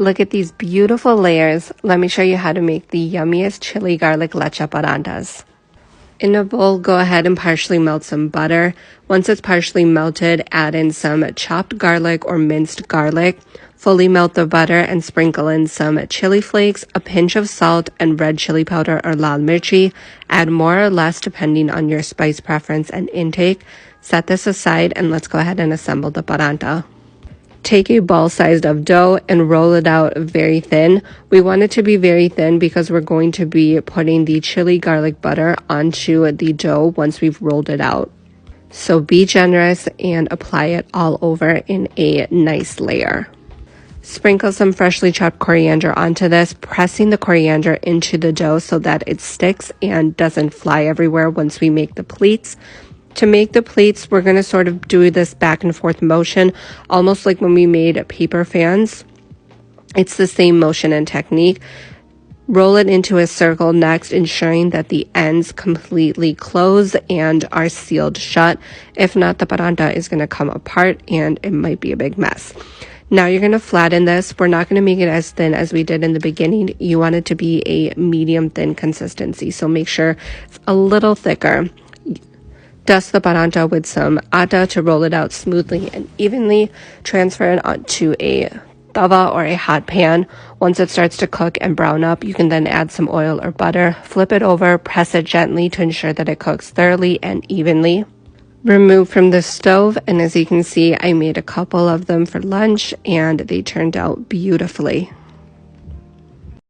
Look at these beautiful layers. Let me show you how to make the yummiest chili garlic lachha parathas. In a bowl, go ahead and partially melt some butter. Once it's partially melted, add in some chopped garlic or minced garlic. Fully melt the butter and sprinkle in some chili flakes, a pinch of salt, and red chili powder or lal mirchi. Add more or less depending on your spice preference and intake. Set this aside and let's go ahead and assemble the paratha. Take a ball size of dough and roll it out very thin. We want it to be very thin because we're going to be putting the chili garlic butter onto the dough once we've rolled it out. So be generous and apply it all over in a nice layer. Sprinkle some freshly chopped coriander onto this, pressing the coriander into the dough so that it sticks and doesn't fly everywhere once we make the pleats. To make the pleats, we're going to sort of do this back and forth motion, almost like when we made paper fans. It's the same motion and technique. Roll it into a circle next, ensuring that the ends completely close and are sealed shut. If not, the paratha is going to come apart and it might be a big mess. Now you're going to flatten this. We're not going to make it as thin as we did in the beginning. You want it to be a medium thin consistency, so make sure it's a little thicker. Dust the paratha with some atta to roll it out smoothly and evenly. Transfer it onto a tawa or a hot pan. Once it starts to cook and brown up, you can then add some oil or butter. Flip it over, press it gently to ensure that it cooks thoroughly and evenly. Remove from the stove, and as you can see, I made a couple of them for lunch and they turned out beautifully.